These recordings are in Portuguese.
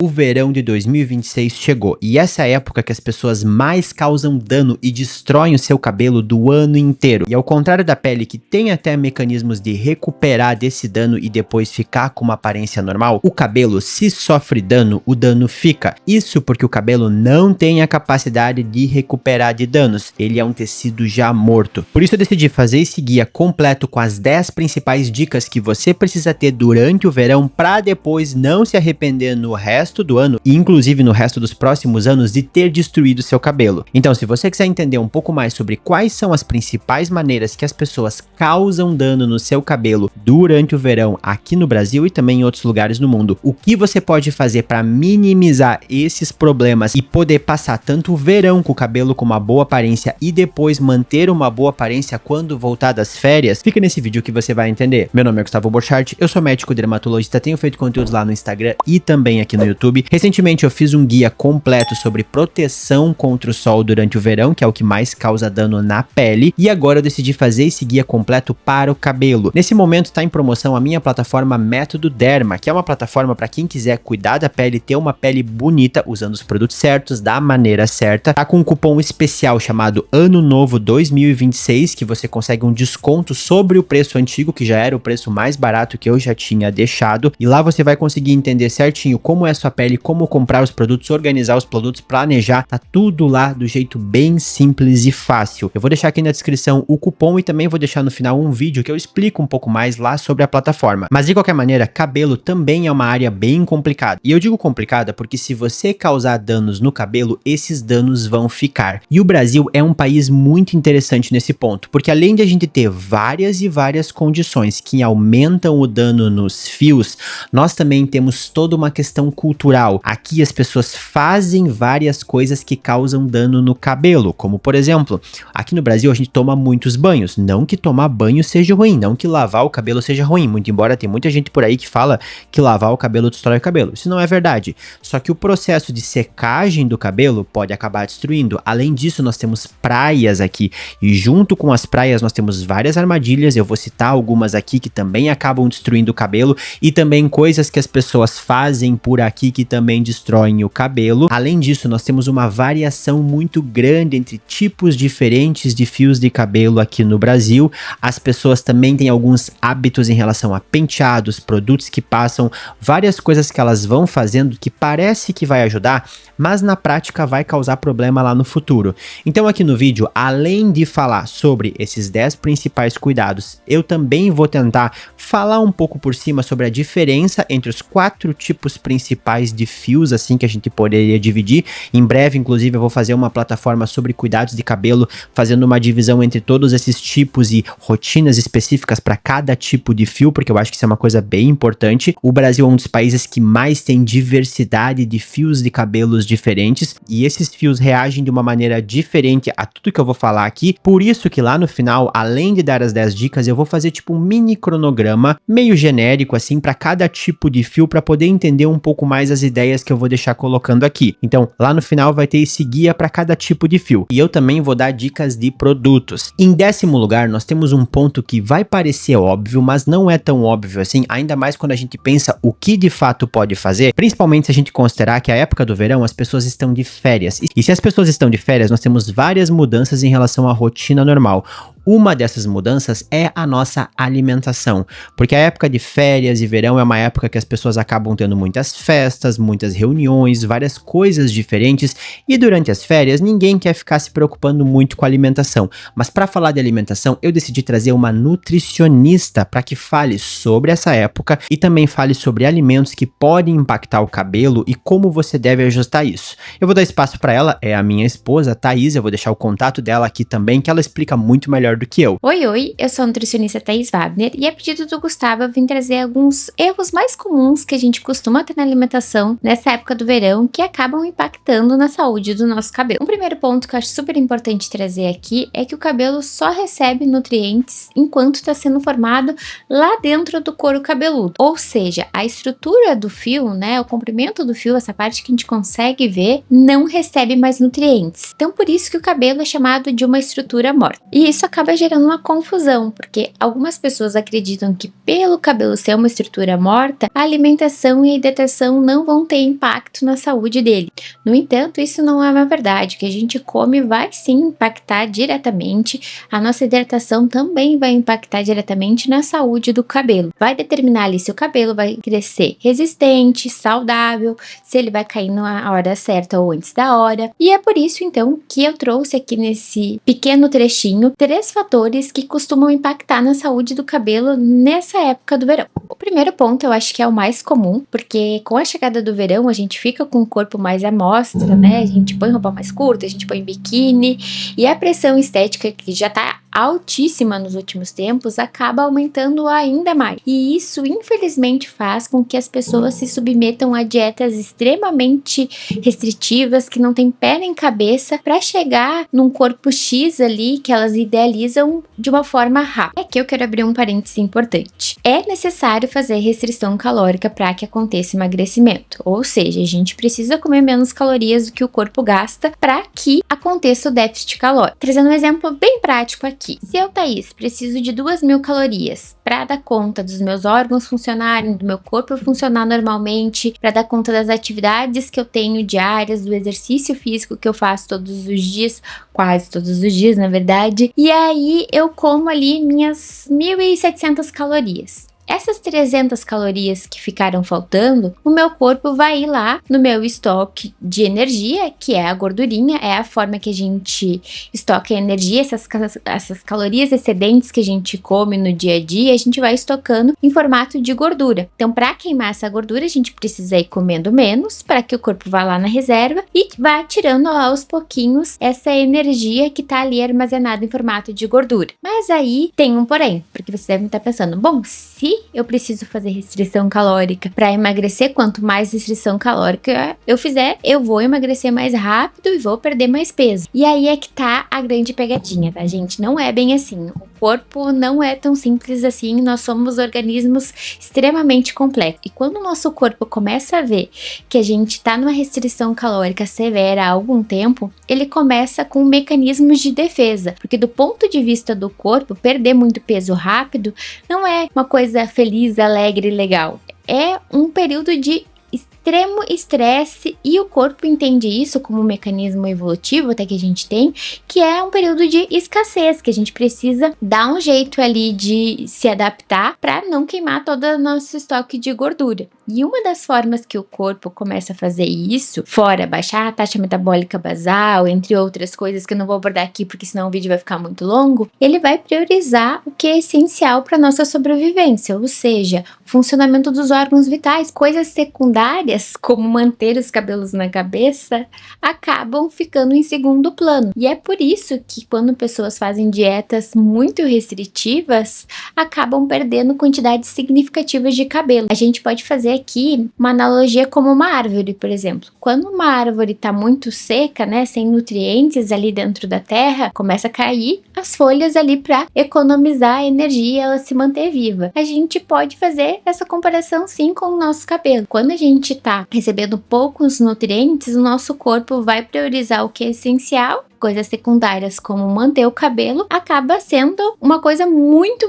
O verão de 2026 chegou e essa é a época que as pessoas mais causam dano e destroem o seu cabelo do ano inteiro. E ao contrário da pele, que tem até mecanismos de recuperar desse dano e depois ficar com uma aparência normal, o cabelo, se sofre dano, o dano fica. Isso porque o cabelo não tem a capacidade de recuperar de danos, ele é um tecido já morto. Por isso eu decidi fazer esse guia completo com as 10 principais dicas que você precisa ter durante o verão para depois não se arrepender no resto do ano e inclusive no resto dos próximos anos de ter destruído seu cabelo. Então, se você quiser entender um pouco mais sobre quais são as principais maneiras que as pessoas causam dano no seu cabelo durante o verão aqui no Brasil e também em outros lugares no mundo, o que você pode fazer para minimizar esses problemas e poder passar tanto o verão com o cabelo com uma boa aparência e depois manter uma boa aparência quando voltar das férias, fica nesse vídeo que você vai entender. Meu nome é Gustavo Borchardt, eu sou médico dermatologista, tenho feito conteúdos lá no Instagram e também aqui no YouTube. Recentemente eu fiz um guia completo sobre proteção contra o sol durante o verão, que é o que mais causa dano na pele, e agora eu decidi fazer esse guia completo para o cabelo. Nesse momento está em promoção a minha plataforma Método Derma, que é uma plataforma para quem quiser cuidar da pele, ter uma pele bonita, usando os produtos certos, da maneira certa. Tá com um cupom especial chamado Ano Novo 2026, que você consegue um desconto sobre o preço antigo, que já era o preço mais barato que eu já tinha deixado, e lá você vai conseguir entender certinho como é a sua pele, como comprar os produtos, organizar os produtos, planejar, tá tudo lá do jeito bem simples e fácil. Eu vou deixar aqui na descrição o cupom e também vou deixar no final um vídeo que eu explico um pouco mais lá sobre a plataforma. Mas de qualquer maneira, cabelo também é uma área bem complicada. E eu digo complicada porque se você causar danos no cabelo, esses danos vão ficar. E o Brasil é um país muito interessante nesse ponto, porque além de a gente ter várias e várias condições que aumentam o dano nos fios, nós também temos toda uma questão cultural. Aqui as pessoas fazem várias coisas que causam dano no cabelo, como por exemplo, aqui no Brasil a gente toma muitos banhos, não que tomar banho seja ruim, não que lavar o cabelo seja ruim, muito embora tem muita gente por aí que fala que lavar o cabelo destrói o cabelo, isso não é verdade, só que o processo de secagem do cabelo pode acabar destruindo. Além disso, nós temos praias aqui, e junto com as praias nós temos várias armadilhas, eu vou citar algumas aqui que também acabam destruindo o cabelo, e também coisas que as pessoas fazem por aqui que também destroem o cabelo. Além disso, nós temos uma variação muito grande entre tipos diferentes de fios de cabelo aqui no Brasil. As pessoas também têm alguns hábitos em relação a penteados, produtos que passam, várias coisas que elas vão fazendo que parece que vai ajudar, mas na prática vai causar problema lá no futuro. Então aqui no vídeo, além de falar sobre esses 10 principais cuidados, eu também vou tentar falar um pouco por cima sobre a diferença entre os 4 tipos principais de fios, assim, que a gente poderia dividir. Em breve, inclusive, eu vou fazer uma plataforma sobre cuidados de cabelo, fazendo uma divisão entre todos esses tipos e rotinas específicas para cada tipo de fio, porque eu acho que isso é uma coisa bem importante. O Brasil é um dos países que mais tem diversidade de fios de cabelos diferentes, e esses fios reagem de uma maneira diferente a tudo que eu vou falar aqui. Por isso que lá no final, além de dar as 10 dicas, eu vou fazer tipo um mini cronograma, meio genérico assim, para cada tipo de fio, para poder entender um pouco mais as ideias que eu vou deixar colocando aqui. Então, lá no final vai ter esse guia para cada tipo de fio. E eu também vou dar dicas de produtos. Em 10º lugar, nós temos um ponto que vai parecer óbvio, mas não é tão óbvio assim, ainda mais quando a gente pensa o que de fato pode fazer, principalmente se a gente considerar que a época do verão as pessoas estão de férias. E se as pessoas estão de férias, nós temos várias mudanças em relação à rotina normal. Uma dessas mudanças é a nossa alimentação, porque a época de férias e verão é uma época que as pessoas acabam tendo muitas festas, muitas reuniões, várias coisas diferentes, e durante as férias ninguém quer ficar se preocupando muito com a alimentação. Mas para falar de alimentação, eu decidi trazer uma nutricionista para que fale sobre essa época e também fale sobre alimentos que podem impactar o cabelo e como você deve ajustar isso. Eu vou dar espaço para ela, é a minha esposa, a Thaís, eu vou deixar o contato dela aqui também, que ela explica muito melhor do que eu. Oi, eu sou a nutricionista Thaís Wagner e a pedido do Gustavo eu vim trazer alguns erros mais comuns que a gente costuma ter na alimentação nessa época do verão que acabam impactando na saúde do nosso cabelo. Um primeiro ponto que eu acho super importante trazer aqui é que o cabelo só recebe nutrientes enquanto está sendo formado lá dentro do couro cabeludo. Ou seja, a estrutura do fio, né, o comprimento do fio, essa parte que a gente consegue ver, não recebe mais nutrientes. Então por isso que o cabelo é chamado de uma estrutura morta. E isso acaba acaba gerando uma confusão, porque algumas pessoas acreditam que pelo cabelo ser uma estrutura morta, a alimentação e a hidratação não vão ter impacto na saúde dele. No entanto, isso não é uma verdade. O que a gente come vai sim impactar diretamente, a nossa hidratação também vai impactar diretamente na saúde do cabelo. Vai determinar ali se o cabelo vai crescer resistente, saudável, se ele vai cair na hora certa ou antes da hora. E é por isso então que eu trouxe aqui nesse pequeno trechinho 3 fatores que costumam impactar na saúde do cabelo nessa época do verão. O primeiro ponto eu acho que é o mais comum, porque com a chegada do verão a gente fica com o corpo mais à mostra, né? A gente põe roupa mais curta, a gente põe biquíni e a pressão estética que já tá altíssima nos últimos tempos acaba aumentando ainda mais. E isso, infelizmente, faz com que as pessoas se submetam a dietas extremamente restritivas, que não tem pé nem cabeça, para chegar num corpo X ali que elas idealizam de uma forma rápida. Aqui eu quero abrir um parênteses importante. É necessário fazer restrição calórica para que aconteça emagrecimento. Ou seja, a gente precisa comer menos calorias do que o corpo gasta para que aconteça o déficit calórico. Trazendo um exemplo bem prático aqui. Se eu, Thaís, preciso de 2.000 calorias para dar conta dos meus órgãos funcionarem, do meu corpo funcionar normalmente, para dar conta das atividades que eu tenho diárias, do exercício físico que eu faço todos os dias, quase todos os dias, na verdade, e aí eu como ali minhas 1.700 calorias. Essas 300 calorias que ficaram faltando, o meu corpo vai ir lá no meu estoque de energia, que é a gordurinha, é a forma que a gente estoca energia, essas calorias excedentes que a gente come no dia a dia, a gente vai estocando em formato de gordura. Então, para queimar essa gordura, a gente precisa ir comendo menos, para que o corpo vá lá na reserva e vá tirando aos pouquinhos essa energia que está ali armazenada em formato de gordura. Mas aí tem um porém, porque você deve estar pensando, bom, se eu preciso fazer restrição calórica para emagrecer, quanto mais restrição calórica eu fizer, eu vou emagrecer mais rápido e vou perder mais peso. E aí é que tá a grande pegadinha, tá, gente? Não é bem assim. O corpo não é tão simples assim, nós somos organismos extremamente complexos. E quando o nosso corpo começa a ver que a gente tá numa restrição calórica severa há algum tempo, ele começa com mecanismos de defesa. Porque do ponto de vista do corpo, perder muito peso rápido não é uma coisa feliz, alegre e legal. É um período de extremo estresse e o corpo entende isso como um mecanismo evolutivo até que a gente tem, que é um período de escassez, que a gente precisa dar um jeito ali de se adaptar para não queimar todo o nosso estoque de gordura. E uma das formas que o corpo começa a fazer isso, fora baixar a taxa metabólica basal, entre outras coisas que eu não vou abordar aqui porque senão o vídeo vai ficar muito longo, ele vai priorizar o que é essencial para nossa sobrevivência, ou seja, o funcionamento dos órgãos vitais. Coisas secundárias, como manter os cabelos na cabeça, acabam ficando em segundo plano. E é por isso que quando pessoas fazem dietas muito restritivas, acabam perdendo quantidades significativas de cabelo. A gente pode fazer aqui uma analogia como uma árvore, por exemplo. Quando uma árvore está muito seca, né, sem nutrientes ali dentro da terra, começa a cair as folhas ali para economizar energia e ela se manter viva. A gente pode fazer essa comparação sim com o nosso cabelo. Quando a gente está recebendo poucos nutrientes, o nosso corpo vai priorizar o que é essencial. Coisas secundárias como manter o cabelo acaba sendo uma coisa muito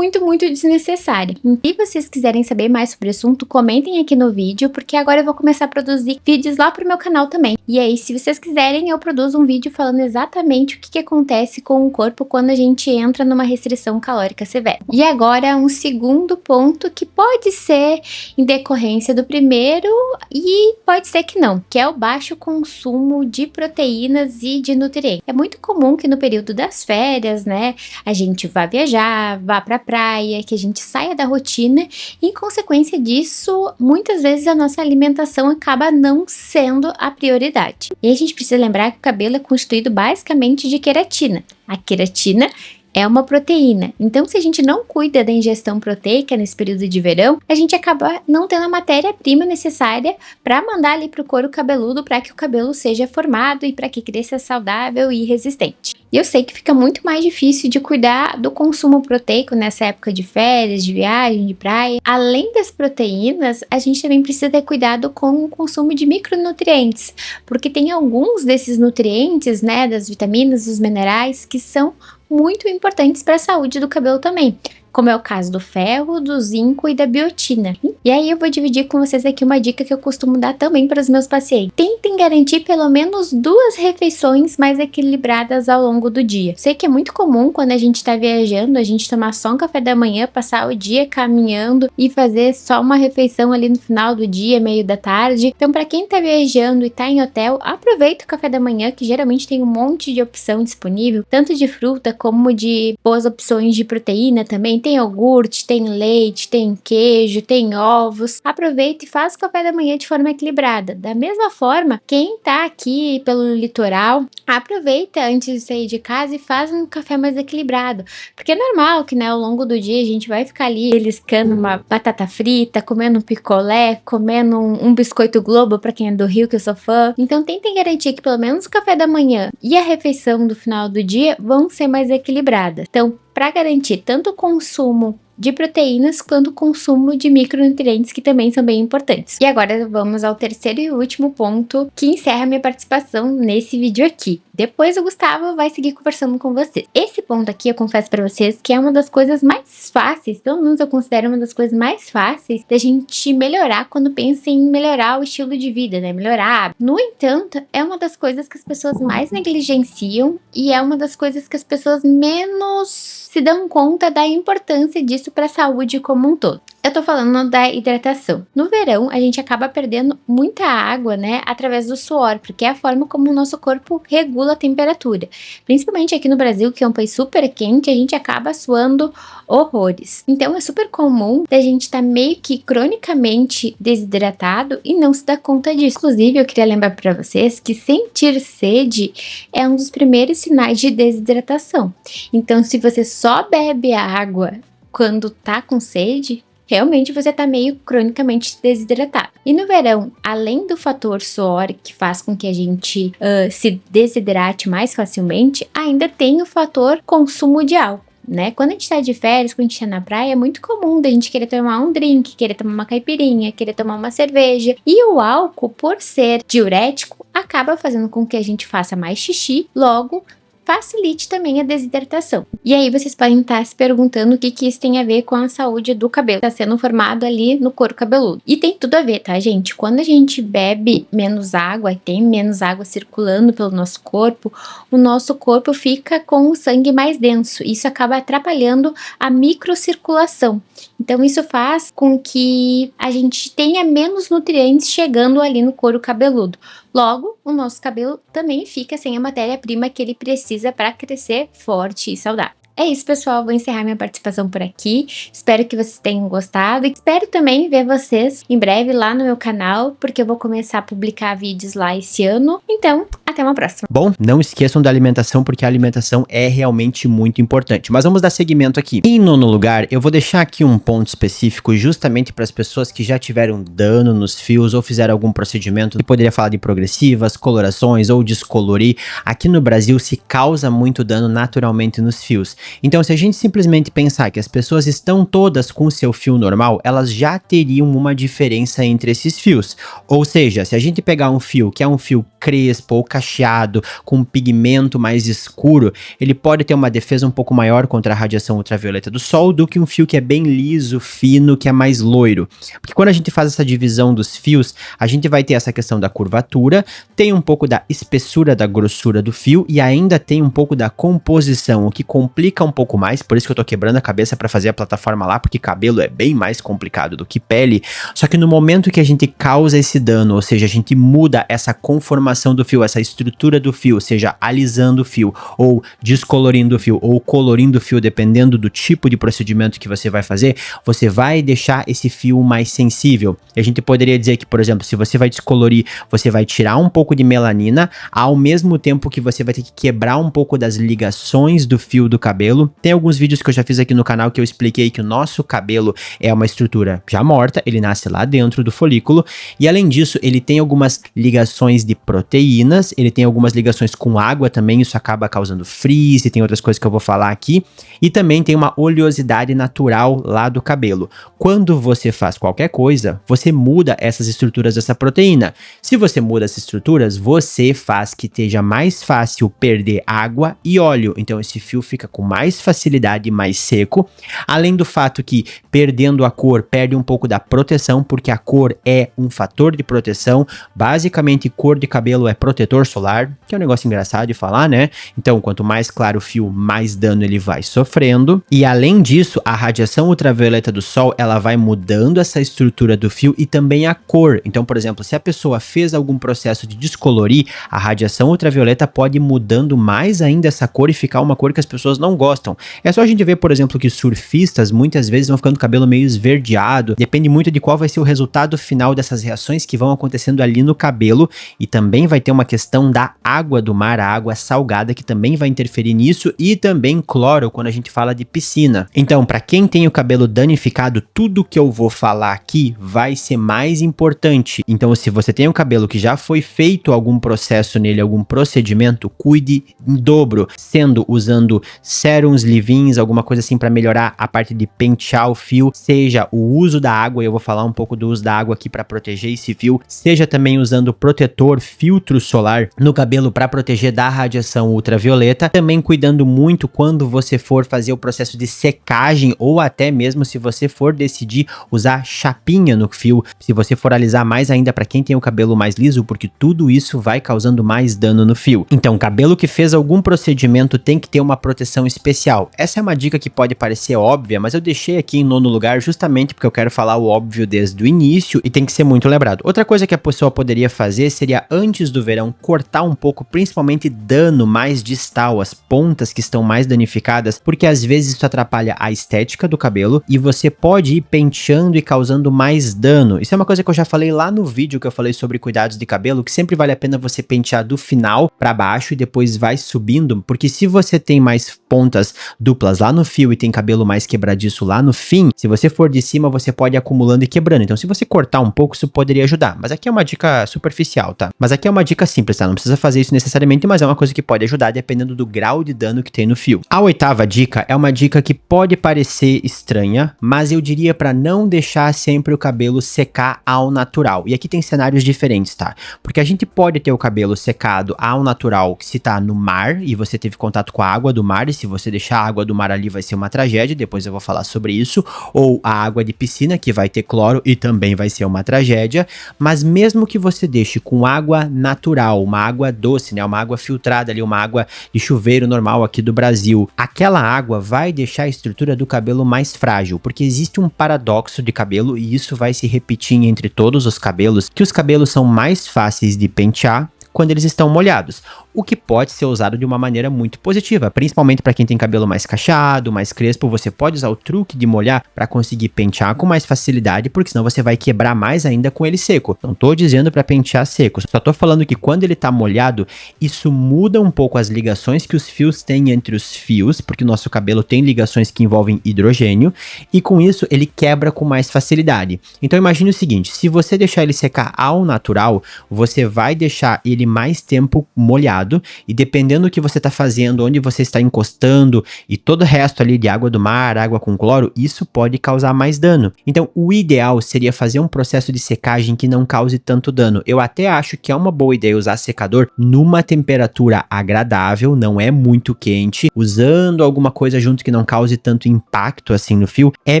desnecessária. E se vocês quiserem saber mais sobre o assunto, comentem aqui no vídeo, porque agora eu vou começar a produzir vídeos lá pro meu canal também. E aí, se vocês quiserem, eu produzo um vídeo falando exatamente o que acontece com o corpo quando a gente entra numa restrição calórica severa. E agora, um segundo ponto que pode ser em decorrência do primeiro e pode ser que não, que é o baixo consumo de proteínas e de nutrientes. É muito comum que no período das férias, né, a gente vá viajar, vá pra praia, que a gente saia da rotina e, em consequência disso, muitas vezes a nossa alimentação acaba não sendo a prioridade. E a gente precisa lembrar que o cabelo é constituído basicamente de queratina. A queratina é uma proteína. Então, se a gente não cuida da ingestão proteica nesse período de verão, a gente acaba não tendo a matéria-prima necessária para mandar ali pro couro cabeludo para que o cabelo seja formado e para que cresça saudável e resistente. E eu sei que fica muito mais difícil de cuidar do consumo proteico nessa época de férias, de viagem, de praia. Além das proteínas, a gente também precisa ter cuidado com o consumo de micronutrientes, porque tem alguns desses nutrientes, né, das vitaminas, dos minerais, que são muito importantes para a saúde do cabelo também, como é o caso do ferro, do zinco e da biotina. E aí eu vou dividir com vocês aqui uma dica que eu costumo dar também para os meus pacientes. Tentem garantir pelo menos 2 refeições mais equilibradas ao longo do dia. Sei que é muito comum quando a gente está viajando, a gente tomar só um café da manhã, passar o dia caminhando e fazer só uma refeição ali no final do dia, meio da tarde. Então, para quem está viajando e está em hotel, aproveita o café da manhã, que geralmente tem um monte de opção disponível, tanto de fruta como de boas opções de proteína também. Tem iogurte, tem leite, tem queijo, tem ovos. Aproveita e faz o café da manhã de forma equilibrada. Da mesma forma, quem tá aqui pelo litoral, aproveita antes de sair de casa e faz um café mais equilibrado. Porque é normal que, né, ao longo do dia a gente vai ficar ali beliscando uma batata frita, comendo um picolé, comendo um biscoito Globo, pra quem é do Rio, que eu sou fã. Então tentem garantir que pelo menos o café da manhã e a refeição do final do dia vão ser mais equilibradas. Então, para garantir tanto o consumo de proteínas quanto o consumo de micronutrientes, que também são bem importantes. E agora vamos ao terceiro e último ponto que encerra minha participação nesse vídeo aqui. Depois o Gustavo vai seguir conversando com vocês. Esse ponto aqui eu confesso para vocês que é uma das coisas mais fáceis, pelo menos eu considero uma das coisas mais fáceis da gente melhorar quando pensa em melhorar o estilo de vida, né? Melhorar. No entanto, é uma das coisas que as pessoas mais negligenciam e é uma das coisas que as pessoas menos se dão conta da importância disso para a saúde como um todo. Eu tô falando da hidratação. No verão, a gente acaba perdendo muita água, né, através do suor, porque é a forma como o nosso corpo regula a temperatura. Principalmente aqui no Brasil, que é um país super quente, a gente acaba suando horrores. Então é super comum da gente estar meio que cronicamente desidratado e não se dar conta disso. Inclusive, eu queria lembrar para vocês que sentir sede é um dos primeiros sinais de desidratação. Então, se você só bebe água quando tá com sede, realmente você tá meio cronicamente desidratado. E no verão, além do fator suor que faz com que a gente se desidrate mais facilmente, ainda tem o fator consumo de álcool, né? Quando a gente tá de férias, quando a gente tá na praia, é muito comum da gente querer tomar um drink, querer tomar uma caipirinha, querer tomar uma cerveja. E o álcool, por ser diurético, acaba fazendo com que a gente faça mais xixi, logo facilite também a desidratação. E aí vocês podem estar se perguntando o que isso tem a ver com a saúde do cabelo. Está sendo formado ali no couro cabeludo. E tem tudo a ver, tá, gente? Quando a gente bebe menos água, tem menos água circulando pelo nosso corpo, o nosso corpo fica com o sangue mais denso. Isso acaba atrapalhando a microcirculação. Então isso faz com que a gente tenha menos nutrientes chegando ali no couro cabeludo. Logo, o nosso cabelo também fica sem a matéria-prima que ele precisa para crescer forte e saudável. É isso, pessoal. Vou encerrar minha participação por aqui. Espero que vocês tenham gostado. E espero também ver vocês em breve lá no meu canal, porque eu vou começar a publicar vídeos lá esse ano. Então, até uma próxima. Bom, não esqueçam da alimentação, porque a alimentação é realmente muito importante. Mas vamos dar seguimento aqui. Em nono lugar, eu vou deixar aqui um ponto específico justamente para as pessoas que já tiveram dano nos fios ou fizeram algum procedimento. Eu poderia falar de progressivas, colorações ou descolorir. Aqui no Brasil se causa muito dano naturalmente nos fios. Então, se a gente simplesmente pensar que as pessoas estão todas com o seu fio normal, elas já teriam uma diferença entre esses fios. Ou seja, se a gente pegar um fio que é um fio crespo ou cacheado, com um pigmento mais escuro, ele pode ter uma defesa um pouco maior contra a radiação ultravioleta do sol do que um fio que é bem liso, fino, que é mais loiro. Porque quando a gente faz essa divisão dos fios, a gente vai ter essa questão da curvatura, tem um pouco da espessura, da grossura do fio e ainda tem um pouco da composição, o que complica um pouco mais, por isso que eu tô quebrando a cabeça para fazer a plataforma lá, porque cabelo é bem mais complicado do que pele. Só que no momento que a gente causa esse dano, ou seja, a gente muda essa conformação do fio, essa estrutura do fio, seja alisando o fio, ou descolorindo o fio, ou colorindo o fio, dependendo do tipo de procedimento que você vai fazer, você vai deixar esse fio mais sensível. E a gente poderia dizer que, por exemplo, se você vai descolorir, você vai tirar um pouco de melanina, ao mesmo tempo que você vai ter que quebrar um pouco das ligações do fio do cabelo. Tem alguns vídeos que eu já fiz aqui no canal que eu expliquei que o nosso cabelo é uma estrutura já morta, ele nasce lá dentro do folículo, e além disso, ele tem algumas ligações de proteínas, ele tem algumas ligações com água também, isso acaba causando frizz, e tem outras coisas que eu vou falar aqui. E também tem uma oleosidade natural lá do cabelo. Quando você faz qualquer coisa, você muda essas estruturas dessa proteína. Se você muda essas estruturas, você faz que esteja mais fácil perder água e óleo. Então esse fio fica com mais facilidade, mais seco. Além do fato que, perdendo a cor, perde um pouco da proteção, porque a cor é um fator de proteção. Basicamente, cor de cabelo é protetor solar, que é um negócio engraçado de falar, né? Então, quanto mais claro o fio, mais dano ele vai sofrendo. E além disso, a radiação ultravioleta do sol, ela vai mudando essa estrutura do fio e também a cor. Então, por exemplo, se a pessoa fez algum processo de descolorir, a radiação ultravioleta pode ir mudando mais ainda essa cor e ficar uma cor que as pessoas não gostam. É só a gente ver, por exemplo, que surfistas muitas vezes vão ficando com o cabelo meio esverdeado. Depende muito de qual vai ser o resultado final dessas reações que vão acontecendo ali no cabelo. E também vai ter uma questão da água do mar, a água salgada, que também vai interferir nisso, e também cloro quando a gente fala de piscina. Então, para quem tem o cabelo danificado, tudo que eu vou falar aqui vai ser mais importante. Então, se você tem um cabelo que já foi feito algum processo nele, algum procedimento, cuide em dobro, sendo usando sérums, leave-ins, alguma coisa assim para melhorar a parte de pentear o fio, seja o uso da água, eu vou falar um pouco do uso da água aqui para proteger esse fio, seja também usando protetor, filtro solar no cabelo para proteger da radiação ultravioleta, também cuidando muito quando você for fazer o processo de secagem, ou até mesmo se você for decidir usar chapinha no fio, se você for alisar mais ainda para quem tem o cabelo mais liso, porque tudo isso vai causando mais dano no fio. Então, cabelo que fez algum procedimento tem que ter uma proteção especial. Essa é uma dica que pode parecer óbvia, mas eu deixei aqui em nono lugar justamente porque eu quero falar o óbvio desde o início e tem que ser muito lembrado. Outra coisa que a pessoa poderia fazer seria, antes do verão, cortar um pouco, principalmente dano mais distal, as pontas que estão mais danificadas, porque às vezes isso atrapalha a estética do cabelo e você pode ir penteando e causando mais dano. Isso é uma coisa que eu já falei lá no vídeo que eu falei sobre cuidados de cabelo, que sempre vale a pena você pentear do final para baixo e depois vai subindo, porque se você tem mais pontas duplas lá no fio e tem cabelo mais quebradiço lá no fim, se você for de cima, você pode ir acumulando e quebrando. Então, se você cortar um pouco, isso poderia ajudar. Mas aqui é uma dica superficial, tá? Mas aqui é uma dica simples, tá? Não precisa fazer isso necessariamente, mas é uma coisa que pode ajudar dependendo do grau de dano que tem no fio. A oitava dica é uma dica que pode parecer estranha, mas eu diria para não deixar sempre o cabelo secar ao natural. E aqui tem cenários diferentes, tá? Porque a gente pode ter o cabelo secado ao natural se tá no mar e você teve contato com a água do mar, e se você deixar a água do mar ali vai ser uma tragédia, depois eu vou falar sobre isso, ou a água de piscina que vai ter cloro e também vai ser uma tragédia. Mas mesmo que você deixe com água natural, uma água doce, né, uma água filtrada ali, uma água de chuveiro normal aqui do Brasil, aquela água vai deixar a estrutura do cabelo mais frágil, porque existe um paradoxo de cabelo e isso vai se repetir entre todos os cabelos, que os cabelos são mais fáceis de pentear quando eles estão molhados, o que pode ser usado de uma maneira muito positiva, principalmente para quem tem cabelo mais cacheado, mais crespo. Você pode usar o truque de molhar para conseguir pentear com mais facilidade, porque senão você vai quebrar mais ainda com ele seco. Não tô dizendo para pentear seco, só tô falando que quando ele tá molhado, isso muda um pouco as ligações que os fios têm entre os fios, porque o nosso cabelo tem ligações que envolvem hidrogênio, e com isso ele quebra com mais facilidade. Então imagine o seguinte, se você deixar ele secar ao natural, você vai deixar ele mais tempo molhado, e dependendo do que você está fazendo, onde você está encostando e todo o resto ali de água do mar, água com cloro, isso pode causar mais dano. Então o ideal seria fazer um processo de secagem que não cause tanto dano. Eu até acho que é uma boa ideia usar secador numa temperatura agradável, não é muito quente, usando alguma coisa junto que não cause tanto impacto assim no fio, é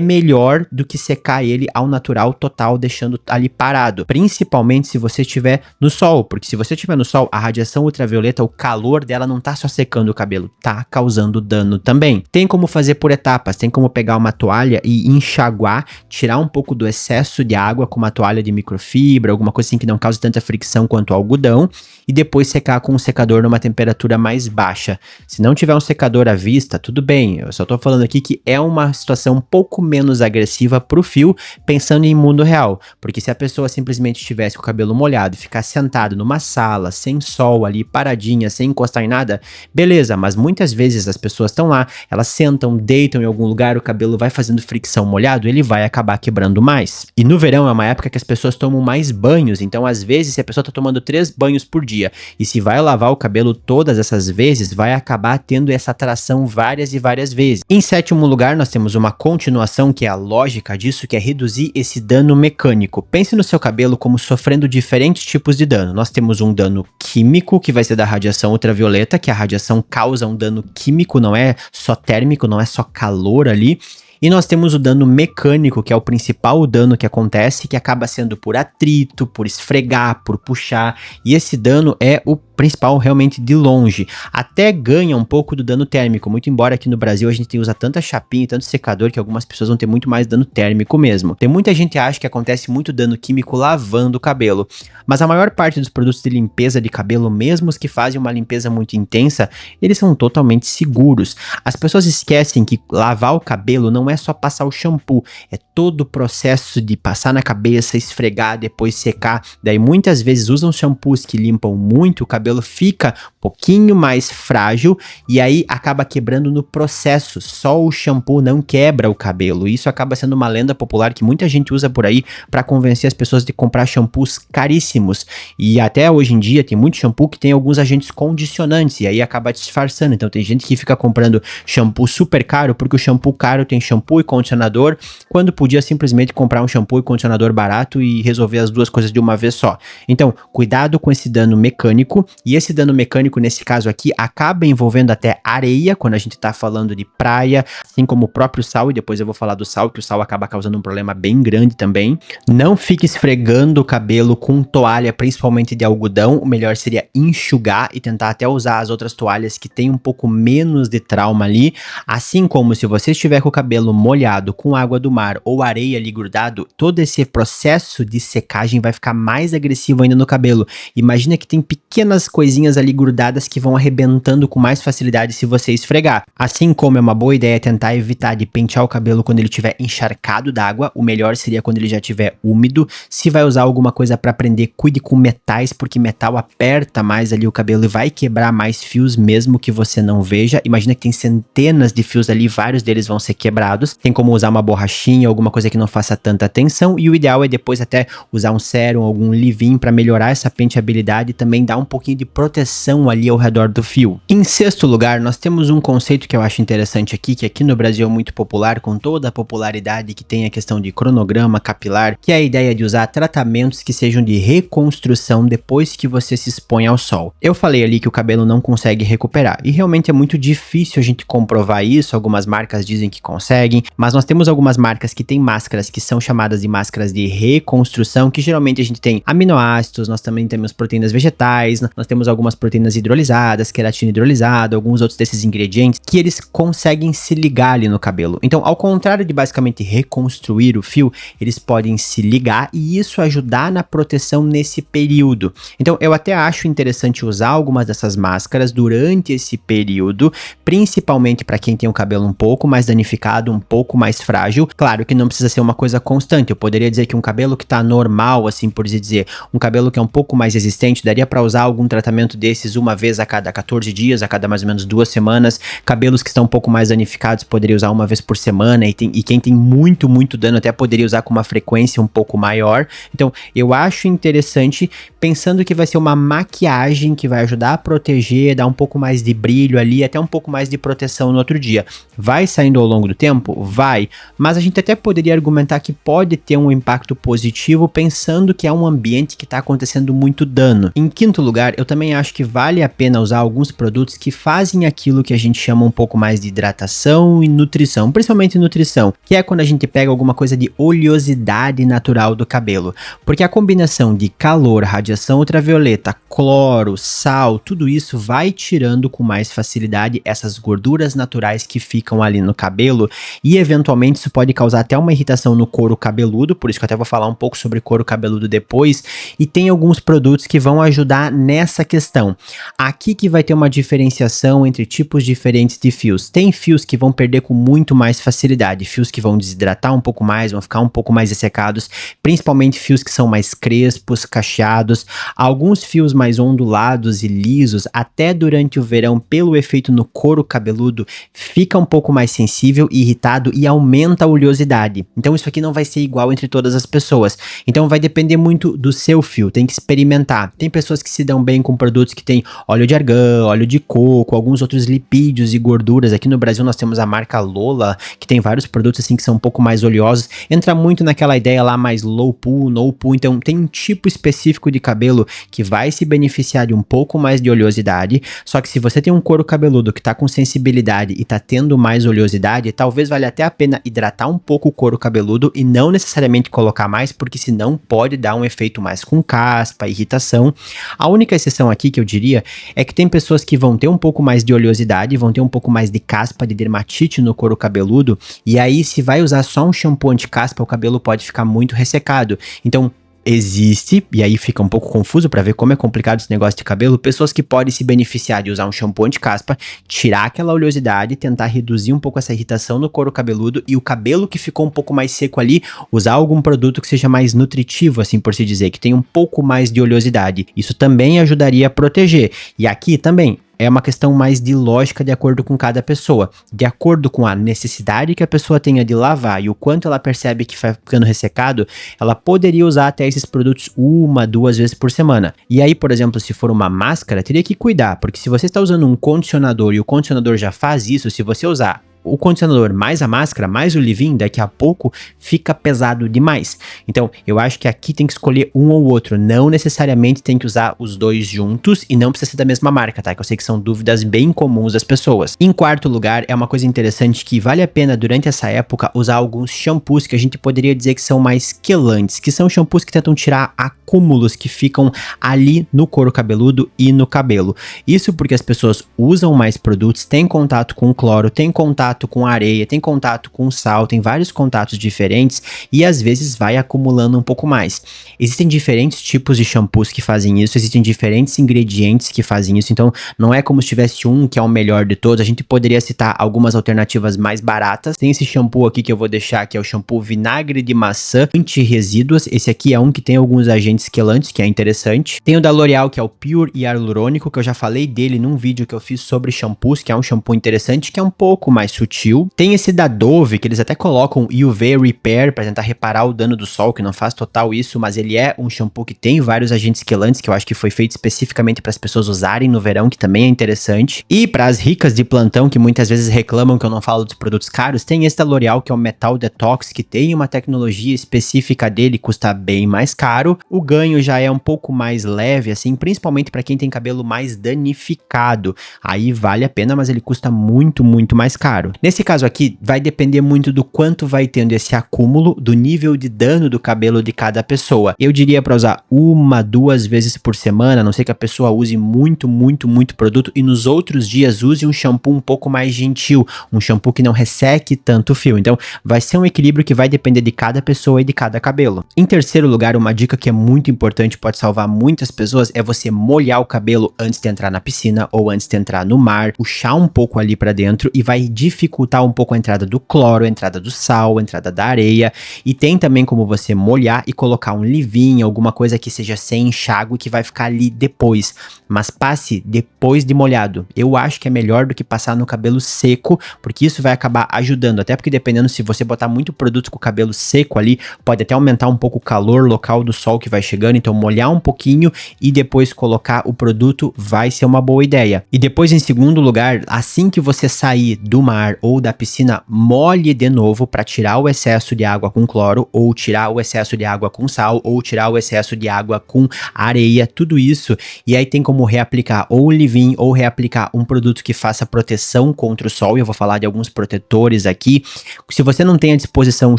melhor do que secar ele ao natural total, deixando ali parado, principalmente se você estiver no sol, porque se você estiver no sol, a radiação ultravioleta, o calor dela não tá só secando o cabelo, tá causando dano também. Tem como fazer por etapas, tem como pegar uma toalha e enxaguar, tirar um pouco do excesso de água com uma toalha de microfibra, alguma coisa assim que não cause tanta fricção quanto o algodão, e depois secar com um secador numa temperatura mais baixa. Se não tiver um secador à vista, tudo bem, eu só tô falando aqui que é uma situação um pouco menos agressiva pro fio, pensando em mundo real, porque se a pessoa simplesmente estivesse com o cabelo molhado e ficar sentado numa sala sala, sem sol ali, paradinha, sem encostar em nada, beleza, mas muitas vezes as pessoas estão lá, elas sentam, deitam em algum lugar, o cabelo vai fazendo fricção molhado, ele vai acabar quebrando mais. E no verão é uma época que as pessoas tomam mais banhos, então às vezes se a pessoa tá tomando 3 banhos por dia, e se vai lavar o cabelo todas essas vezes, vai acabar tendo essa tração várias e várias vezes. Em sétimo lugar, nós temos uma continuação que é a lógica disso, que é reduzir esse dano mecânico. Pense no seu cabelo como sofrendo diferentes tipos de dano. Nós temos um dano químico, que vai ser da radiação ultravioleta, que a radiação causa um dano químico, não é só térmico, não é só calor ali. E nós temos o dano mecânico, que é o principal dano que acontece, que acaba sendo por atrito, por esfregar, por puxar. E esse dano é o principal realmente de longe. Até ganha um pouco do dano térmico, muito embora aqui no Brasil a gente usa tanta chapinha e tanto secador que algumas pessoas vão ter muito mais dano térmico mesmo. Tem muita gente que acha que acontece muito dano químico lavando o cabelo, mas a maior parte dos produtos de limpeza de cabelo, mesmo os que fazem uma limpeza muito intensa, eles são totalmente seguros. As pessoas esquecem que lavar o cabelo não é só passar o shampoo, é todo o processo de passar na cabeça, esfregar, depois secar. Daí muitas vezes usam shampoos que limpam muito, o cabelo fica um pouquinho mais frágil e aí acaba quebrando no processo. Só o shampoo não quebra o cabelo. Isso acaba sendo uma lenda popular que muita gente usa por aí para convencer as pessoas de comprar shampoos caríssimos. E até hoje em dia tem muito shampoo que tem alguns agentes condicionantes e aí acaba disfarçando. Então tem gente que fica comprando shampoo super caro porque o shampoo caro tem shampoo e condicionador, quando podia simplesmente comprar um shampoo e condicionador barato e resolver as duas coisas de uma vez só. Então, cuidado com esse dano mecânico, e esse dano mecânico nesse caso aqui acaba envolvendo até areia, quando a gente tá falando de praia, assim como o próprio sal, e depois eu vou falar do sal, que o sal acaba causando um problema bem grande também. Não fique esfregando o cabelo com toalha, principalmente de algodão, o melhor seria enxugar e tentar até usar as outras toalhas que tem um pouco menos de trauma ali, assim como se você estiver com o cabelo molhado com água do mar ou areia ali grudado, todo esse processo de secagem vai ficar mais agressivo ainda no cabelo. Imagina que tem pequenas coisinhas ali grudadas que vão arrebentando com mais facilidade se você esfregar. Assim como é uma boa ideia tentar evitar de pentear o cabelo quando ele estiver encharcado d'água, o melhor seria quando ele já estiver úmido. Se vai usar alguma coisa para prender, cuide com metais, porque metal aperta mais ali o cabelo e vai quebrar mais fios mesmo que você não veja. Imagina que tem centenas de fios ali, vários deles vão ser quebrados. Tem como usar uma borrachinha, alguma coisa que não faça tanta tensão, e o ideal é depois até usar um sérum, algum leave-in para melhorar essa penteabilidade e também dar um pouquinho de proteção ali ao redor do fio. Em sexto lugar, nós temos um conceito que eu acho interessante aqui, que aqui no Brasil é muito popular, com toda a popularidade que tem a questão de cronograma capilar, que é a ideia de usar tratamentos que sejam de reconstrução depois que você se expõe ao sol. Eu falei ali que o cabelo não consegue recuperar, e realmente é muito difícil a gente comprovar isso. Algumas marcas dizem que conseguem, mas nós temos algumas marcas que têm máscaras que são chamadas de máscaras de reconstrução, que geralmente a gente tem aminoácidos, nós também temos proteínas vegetais, nós temos algumas proteínas hidrolisadas, queratina hidrolisada, alguns outros desses ingredientes que eles conseguem se ligar ali no cabelo. Então, ao contrário de basicamente reconstruir o fio, eles podem se ligar e isso ajudar na proteção nesse período. Então, eu até acho interessante usar algumas dessas máscaras durante esse período, principalmente para quem tem o cabelo um pouco mais danificado, um pouco mais frágil. Claro que não precisa ser uma coisa constante. Eu poderia dizer que um cabelo que tá normal, assim por dizer, um cabelo que é um pouco mais resistente, daria para usar algum tratamento desses uma vez a cada 14 dias, a cada mais ou menos 2 semanas. Cabelos que estão um pouco mais danificados poderia usar uma vez por semana, e quem tem muito dano até poderia usar com uma frequência um pouco maior. Então, eu acho interessante, pensando que vai ser uma maquiagem que vai ajudar a proteger, dar um pouco mais de brilho ali, até um pouco mais de proteção no outro dia. Vai saindo ao longo do tempo? Vai, mas a gente até poderia argumentar que pode ter um impacto positivo, pensando que é um ambiente que está acontecendo muito dano. Em quinto lugar, eu também acho que vale a pena usar alguns produtos que fazem aquilo que a gente chama um pouco mais de hidratação e nutrição, principalmente nutrição, que é quando a gente pega alguma coisa de oleosidade natural do cabelo, porque a combinação de calor, radiação ultravioleta, cloro, sal, tudo isso vai tirando com mais facilidade essas gorduras naturais que ficam ali no cabelo, e eventualmente isso pode causar até uma irritação no couro cabeludo, por isso que eu até vou falar um pouco sobre couro cabeludo depois, e tem alguns produtos que vão ajudar essa questão. Aqui que vai ter uma diferenciação entre tipos diferentes de fios. Tem fios que vão perder com muito mais facilidade, fios que vão desidratar um pouco mais, vão ficar um pouco mais ressecados, principalmente fios que são mais crespos, cacheados, alguns fios mais ondulados e lisos, até durante o verão, pelo efeito no couro cabeludo, fica um pouco mais sensível e irritado e aumenta a oleosidade. Então isso aqui não vai ser igual entre todas as pessoas. Então vai depender muito do seu fio, tem que experimentar. Tem pessoas que se dão bem com produtos que tem óleo de argã, óleo de coco, alguns outros lipídios e gorduras. Aqui no Brasil nós temos a marca Lola, que tem vários produtos assim que são um pouco mais oleosos. Entra muito naquela ideia lá mais low poo, no poo. Então tem um tipo específico de cabelo que vai se beneficiar de um pouco mais de oleosidade. Só que se você tem um couro cabeludo que tá com sensibilidade e tá tendo mais oleosidade, talvez valha até a pena hidratar um pouco o couro cabeludo e não necessariamente colocar mais, porque senão pode dar um efeito mais com caspa, irritação. A única exceção aqui que eu diria é que tem pessoas que vão ter um pouco mais de oleosidade, vão ter um pouco mais de caspa, de dermatite no couro cabeludo, e aí se vai usar só um shampoo anti-caspa, o cabelo pode ficar muito ressecado. Então existe, e aí fica um pouco confuso para ver como é complicado esse negócio de cabelo, pessoas que podem se beneficiar de usar um shampoo anti-caspa, tirar aquela oleosidade, tentar reduzir um pouco essa irritação no couro cabeludo, e o cabelo que ficou um pouco mais seco ali, usar algum produto que seja mais nutritivo, assim por se dizer, que tenha um pouco mais de oleosidade. Isso também ajudaria a proteger. E aqui também é uma questão mais de lógica de acordo com cada pessoa. De acordo com a necessidade que a pessoa tenha de lavar e o quanto ela percebe que vai ficando ressecado, ela poderia usar até esses produtos 1, 2 vezes por semana. E aí, por exemplo, se for uma máscara, teria que cuidar, porque se você está usando um condicionador e o condicionador já faz isso, se você usar o condicionador mais a máscara, mais o leave-in, daqui a pouco fica pesado demais. Então, eu acho que aqui tem que escolher um ou outro, não necessariamente tem que usar os dois juntos e não precisa ser da mesma marca, tá? Que eu sei que são dúvidas bem comuns das pessoas. Em quarto lugar, é uma coisa interessante que vale a pena durante essa época usar alguns shampoos que a gente poderia dizer que são mais quelantes, que são shampoos que tentam tirar acúmulos que ficam ali no couro cabeludo e no cabelo. Isso porque as pessoas usam mais produtos, têm contato com cloro, têm contato com areia, tem contato com sal, tem vários contatos diferentes e às vezes vai acumulando um pouco mais. Existem diferentes tipos de shampoos que fazem isso, existem diferentes ingredientes que fazem isso, então não é como se tivesse um que é o melhor de todos. A gente poderia citar algumas alternativas mais baratas. Tem esse shampoo aqui que eu vou deixar, que é o shampoo vinagre de maçã anti-resíduos. Esse aqui é um que tem alguns agentes quelantes, que é interessante. Tem o da L'Oreal, que é o Pure Hialurônico, que eu já falei dele num vídeo que eu fiz sobre shampoos, que é um shampoo interessante, que é um pouco mais sutil. Tem esse da Dove, que eles até colocam UV Repair para tentar reparar o dano do sol, que não faz total isso, mas ele é um shampoo que tem vários agentes quelantes, que eu acho que foi feito especificamente para as pessoas usarem no verão, que também é interessante. E para as ricas de plantão, que muitas vezes reclamam que eu não falo dos produtos caros, tem esse da L'Oreal, que é o Metal Detox, que tem uma tecnologia específica dele, custa bem mais caro. O ganho já é um pouco mais leve, assim, principalmente para quem tem cabelo mais danificado. Aí vale a pena, mas ele custa muito, muito mais caro. Nesse caso aqui, vai depender muito do quanto vai tendo esse acúmulo, do nível de dano do cabelo de cada pessoa. Eu diria para usar 1, 2 vezes por semana, a não ser que a pessoa use muito, muito, muito produto, e nos outros dias use um shampoo um pouco mais gentil, um shampoo que não resseque tanto o fio. Então, vai ser um equilíbrio que vai depender de cada pessoa e de cada cabelo. Em terceiro lugar, uma dica que é muito importante, pode salvar muitas pessoas, é você molhar o cabelo antes de entrar na piscina ou antes de entrar no mar, puxar um pouco ali para dentro e vai dificultar um pouco a entrada do cloro, a entrada do sal, a entrada da areia. E tem também como você molhar e colocar um leave-in, alguma coisa que seja sem enxágue, que vai ficar ali depois. Mas passe depois de molhado. Eu acho que é melhor do que passar no cabelo seco, porque isso vai acabar ajudando. Até porque dependendo, se você botar muito produto com o cabelo seco ali, pode até aumentar um pouco o calor local do sol que vai chegando. Então molhar um pouquinho e depois colocar o produto vai ser uma boa ideia. E depois, em segundo lugar, assim que você sair do mar ou da piscina, molhe de novo para tirar o excesso de água com cloro, ou tirar o excesso de água com sal, ou tirar o excesso de água com areia, tudo isso. E aí tem como reaplicar ou o leave-in ou reaplicar um produto que faça proteção contra o sol. E eu vou falar de alguns protetores aqui. Se você não tem à disposição um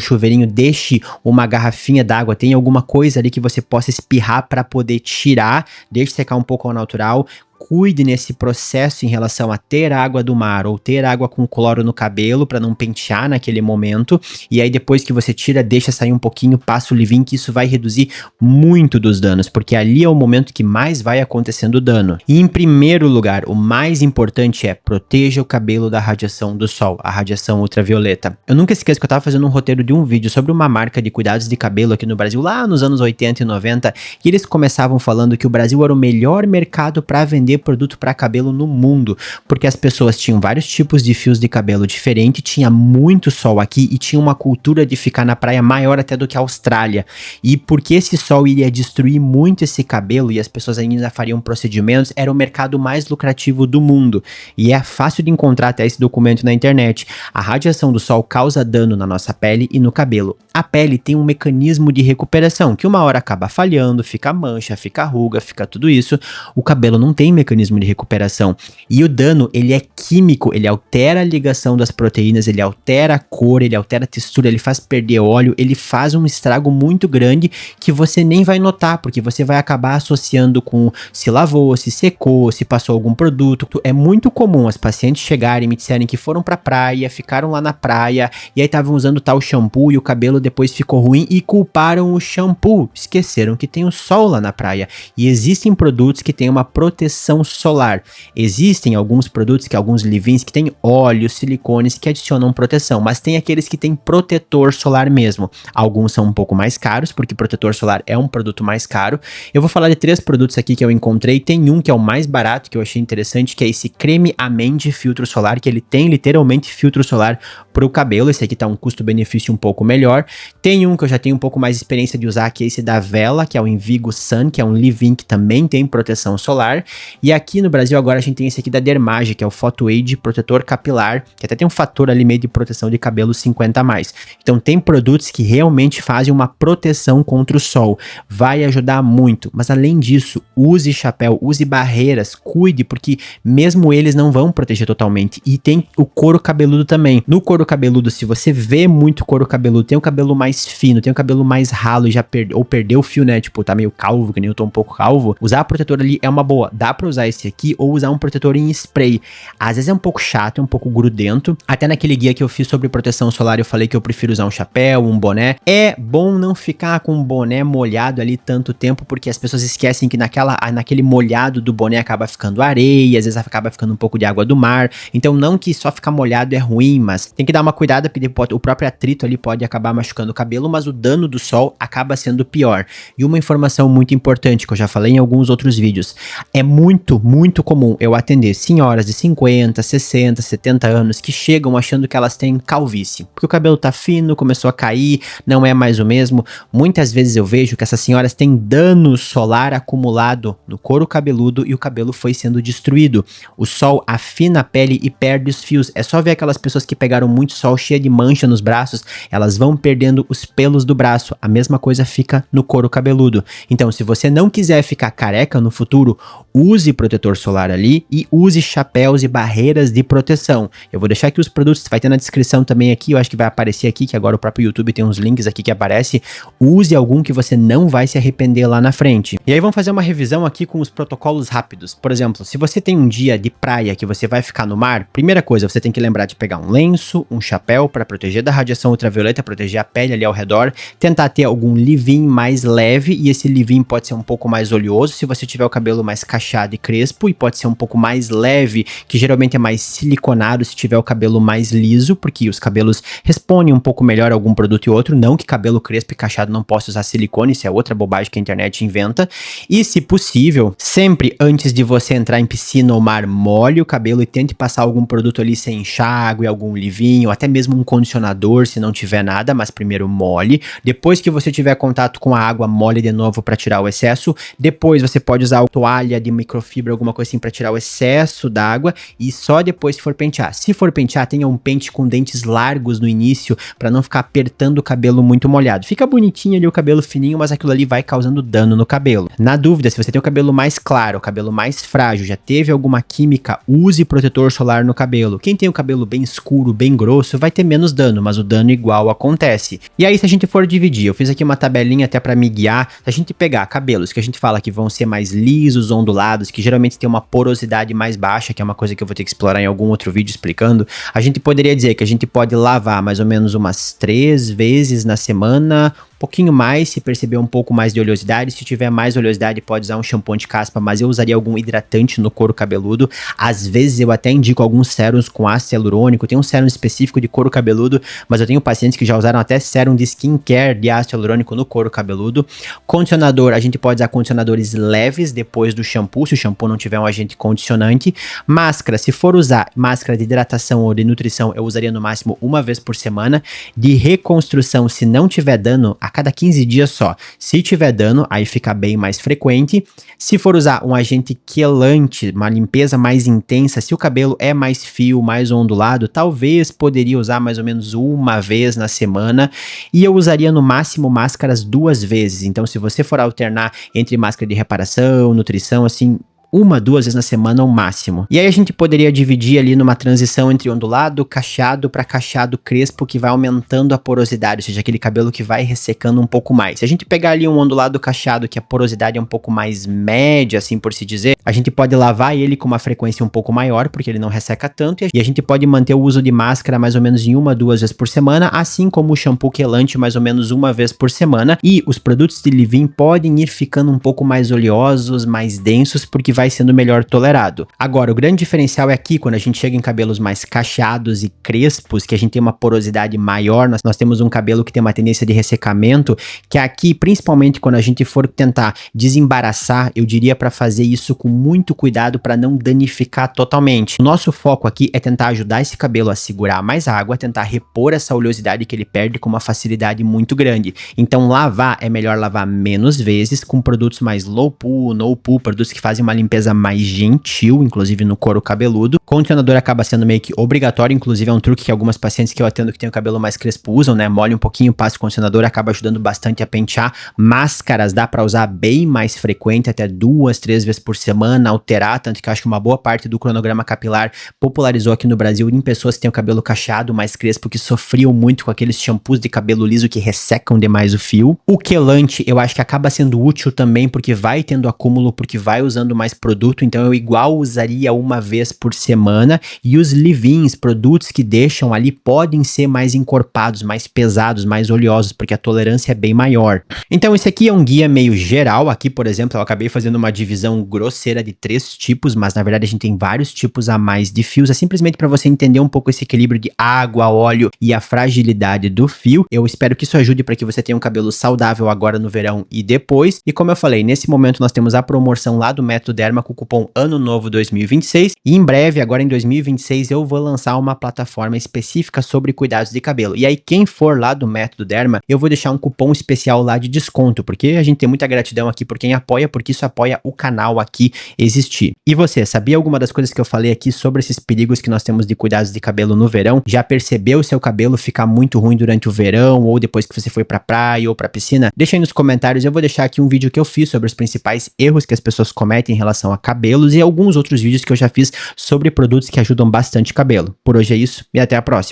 chuveirinho, deixe uma garrafinha d'água, tem alguma coisa ali que você possa espirrar para poder tirar, deixe secar um pouco ao natural. cuide nesse processo em relação a ter água do mar ou ter água com cloro no cabelo para não pentear naquele momento. E aí depois que você tira, deixa sair um pouquinho, passa o leave-in, que isso vai reduzir muito dos danos, porque ali é o momento que mais vai acontecendo dano. E em primeiro lugar, o mais importante é proteja o cabelo da radiação do sol, a radiação ultravioleta. Eu nunca esqueço que eu tava fazendo um roteiro de um vídeo sobre uma marca de cuidados de cabelo aqui no Brasil, lá nos anos 80 e 90, e eles começavam falando que o Brasil era o melhor mercado para vender produto para cabelo no mundo, porque as pessoas tinham vários tipos de fios de cabelo diferentes, tinha muito sol aqui e tinha uma cultura de ficar na praia maior até do que a Austrália. E porque esse sol iria destruir muito esse cabelo e as pessoas ainda fariam procedimentos, era o mercado mais lucrativo do mundo. E é fácil de encontrar até esse documento na internet. A radiação do sol causa dano na nossa pele e no cabelo. A pele tem um mecanismo de recuperação, que uma hora acaba falhando, fica mancha, fica ruga, fica tudo isso. O cabelo não tem mecanismo de recuperação. E o dano, ele é químico, ele altera a ligação das proteínas, ele altera a cor, ele altera a textura, ele faz perder óleo, ele faz um estrago muito grande que você nem vai notar, porque você vai acabar associando com se lavou, se secou, se passou algum produto. É muito comum as pacientes chegarem e me disserem que foram pra praia, ficaram lá na praia, e aí estavam usando tal shampoo e o cabelo depois ficou ruim e culparam o shampoo. Esqueceram que tem o sol lá na praia. E existem produtos que têm uma proteção solar. Existem alguns produtos, alguns leave-ins que têm óleos, silicones que adicionam proteção, mas tem aqueles que têm protetor solar mesmo. Alguns são um pouco mais caros, porque protetor solar é um produto mais caro. Eu vou falar de 3 produtos aqui que eu encontrei. Tem um que é o mais barato, que eu achei interessante, que é esse creme amende filtro solar, que ele tem literalmente filtro solar pro cabelo. Esse aqui tá um custo-benefício um pouco melhor. Tem um que eu já tenho um pouco mais de experiência de usar, que é esse da Vela, que é o Invigo Sun, que é um leave-in que também tem proteção solar. E aqui no Brasil agora a gente tem esse aqui da Dermage, que é o Photo Age Protetor Capilar, que até tem um fator ali meio de proteção de cabelo 50 a mais. Então tem produtos que realmente fazem uma proteção contra o sol. Vai ajudar muito. Mas além disso, use chapéu, use barreiras, cuide, porque mesmo eles não vão proteger totalmente. E tem o couro cabeludo também. No couro cabeludo, se você vê muito couro cabeludo, tem o cabelo mais fino, tem o cabelo mais ralo e já perdeu o fio, né? Tipo, tá meio calvo, que nem eu tô um pouco calvo. Usar protetor ali é uma boa. Dá pra usar esse aqui ou usar um protetor em spray. Às vezes é um pouco chato, é um pouco grudento. Até naquele guia que eu fiz sobre proteção solar, eu falei que eu prefiro usar um chapéu, um boné. É bom não ficar com o boné molhado ali tanto tempo, porque as pessoas esquecem que naquele molhado do boné acaba ficando areia, às vezes acaba ficando um pouco de água do mar. Então não que só ficar molhado é ruim, mas tem que dar uma cuidada, porque o próprio atrito ali pode acabar machucando o cabelo, mas o dano do sol acaba sendo pior. E uma informação muito importante, que eu já falei em alguns outros vídeos, é muito, muito comum eu atender senhoras de 50, 60, 70 anos que chegam achando que elas têm calvície, porque o cabelo tá fino, começou a cair, não é mais o mesmo. Muitas vezes eu vejo que essas senhoras têm dano solar acumulado no couro cabeludo e o cabelo foi sendo destruído. O sol afina a pele e perde os fios. É só ver aquelas pessoas que pegaram muito sol, cheia de mancha nos braços, elas vão perdendo os pelos do braço. A mesma coisa fica no couro cabeludo. Então, se você não quiser ficar careca no futuro, use protetor solar ali e use chapéus e barreiras de proteção. Eu vou deixar aqui os produtos, vai ter na descrição também aqui, eu acho que vai aparecer aqui, que agora o próprio YouTube tem uns links aqui que aparece. Use algum que você não vai se arrepender lá na frente. E aí vamos fazer uma revisão aqui com os protocolos rápidos. Por exemplo, se você tem um dia de praia que você vai ficar no mar, primeira coisa, você tem que lembrar de pegar um lenço, um chapéu para proteger da radiação ultravioleta, proteger a pele ali ao redor, tentar ter algum leave-in mais leve, e esse leave-in pode ser um pouco mais oleoso se você tiver o cabelo mais cacheado e crespo, e pode ser um pouco mais leve, que geralmente é mais siliconado se tiver o cabelo mais liso, porque os cabelos respondem um pouco melhor a algum produto e outro. Não que cabelo crespo e cacheado não possa usar silicone, isso é outra bobagem que a internet inventa. E se possível, sempre antes de você entrar em piscina ou mar, molhe o cabelo e tente passar algum produto ali sem enxágue, algum leave-in, ou até mesmo um condicionador se não tiver nada, mas primeiro molhe. Depois que você tiver contato com a água, molhe de novo para tirar o excesso. Depois você pode usar toalha de microfibra, alguma coisa assim para tirar o excesso da água, e só depois se for pentear. Se for pentear, tenha um pente com dentes largos no início, para não ficar apertando o cabelo muito molhado. Fica bonitinho ali o cabelo fininho, mas aquilo ali vai causando dano no cabelo. Na dúvida, se você tem o cabelo mais claro, o cabelo mais frágil, já teve alguma química, use protetor solar no cabelo. Quem tem o cabelo bem escuro, bem grosso, vai ter menos dano, mas o dano igual acontece. E aí, se a gente for dividir, eu fiz aqui uma tabelinha até para me guiar. Se a gente pegar cabelos que a gente fala que vão ser mais lisos, ondulados, que que geralmente tem uma porosidade mais baixa, que é uma coisa que eu vou ter que explorar em algum outro vídeo explicando, a gente poderia dizer que a gente pode lavar mais ou menos umas 3 vezes na semana, pouquinho mais, se perceber um pouco mais de oleosidade. Se tiver mais oleosidade, pode usar um shampoo anti-caspa, mas eu usaria algum hidratante no couro cabeludo. Às vezes eu até indico alguns sérums com ácido hialurônico. Tem um sérum específico de couro cabeludo, mas eu tenho pacientes que já usaram até sérum de skincare de ácido hialurônico no couro cabeludo. Condicionador, a gente pode usar condicionadores leves depois do shampoo, se o shampoo não tiver um agente condicionante. Máscara, se for usar máscara de hidratação ou de nutrição, eu usaria no máximo uma vez por semana. De reconstrução, se não tiver dano, a cada 15 dias só. Se tiver dano, aí fica bem mais frequente. Se for usar um agente quelante, uma limpeza mais intensa, se o cabelo é mais fio, mais ondulado, talvez poderia usar mais ou menos uma vez na semana. E eu usaria no máximo máscaras 2 vezes. Então, se você for alternar entre máscara de reparação, nutrição, assim, 1, 2 vezes na semana ao máximo. E aí a gente poderia dividir ali numa transição entre ondulado, cacheado para cacheado crespo, que vai aumentando a porosidade, ou seja, aquele cabelo que vai ressecando um pouco mais. Se a gente pegar ali um ondulado cacheado, que a porosidade é um pouco mais média, assim por se dizer, a gente pode lavar ele com uma frequência um pouco maior, porque ele não resseca tanto, e a gente pode manter o uso de máscara mais ou menos em 1, 2 vezes por semana, assim como o shampoo quelante mais ou menos 1 vez por semana, e os produtos de leave-in podem ir ficando um pouco mais oleosos, mais densos, porque vai sendo melhor tolerado. Agora, o grande diferencial é aqui, quando a gente chega em cabelos mais cacheados e crespos, que a gente tem uma porosidade maior, nós temos um cabelo que tem uma tendência de ressecamento, que aqui, principalmente quando a gente for tentar desembaraçar, eu diria para fazer isso com muito cuidado para não danificar totalmente. O nosso foco aqui é tentar ajudar esse cabelo a segurar mais água, tentar repor essa oleosidade que ele perde com uma facilidade muito grande. Então, lavar é melhor lavar menos vezes, com produtos mais low poo, no poo, produtos que fazem uma limpeza mais gentil, inclusive no couro cabeludo. Condicionador acaba sendo meio que obrigatório, inclusive é um truque que algumas pacientes que eu atendo que tem o cabelo mais crespo usam, né? Molha um pouquinho, passa o condicionador, acaba ajudando bastante a pentear. Máscaras dá pra usar bem mais frequente, até 2, 3 vezes por semana, alterar, tanto que eu acho que uma boa parte do cronograma capilar popularizou aqui no Brasil em pessoas que têm o cabelo cacheado, mais crespo, que sofriam muito com aqueles shampoos de cabelo liso que ressecam demais o fio. O quelante eu acho que acaba sendo útil também, porque vai tendo acúmulo, porque vai usando mais produto, então eu igual usaria 1 vez por semana. E os leave-ins, produtos que deixam ali, podem ser mais encorpados, mais pesados, mais oleosos, porque a tolerância é bem maior. Então esse aqui é um guia meio geral. Aqui, por exemplo, eu acabei fazendo uma divisão grosseira de 3 tipos, mas na verdade a gente tem vários tipos a mais de fios, é simplesmente para você entender um pouco esse equilíbrio de água, óleo e a fragilidade do fio. Eu espero que isso ajude para que você tenha um cabelo saudável agora no verão e depois. E como eu falei, nesse momento nós temos a promoção lá do Método Derma com o cupom Ano Novo 2026, e em breve, agora em 2026, eu vou lançar uma plataforma específica sobre cuidados de cabelo. E aí quem for lá do Método Derma, eu vou deixar um cupom especial lá de desconto, porque a gente tem muita gratidão aqui por quem apoia, porque isso apoia o canal aqui existir. E você, sabia alguma das coisas que eu falei aqui sobre esses perigos que nós temos de cuidados de cabelo no verão? Já percebeu o seu cabelo ficar muito ruim durante o verão, ou depois que você foi pra praia ou pra piscina? Deixa aí nos comentários, eu vou deixar aqui um vídeo que eu fiz sobre os principais erros que as pessoas cometem em relação a cabelos, e alguns outros vídeos que eu já fiz sobre produtos que ajudam bastante cabelo. Por hoje é isso, e até a próxima.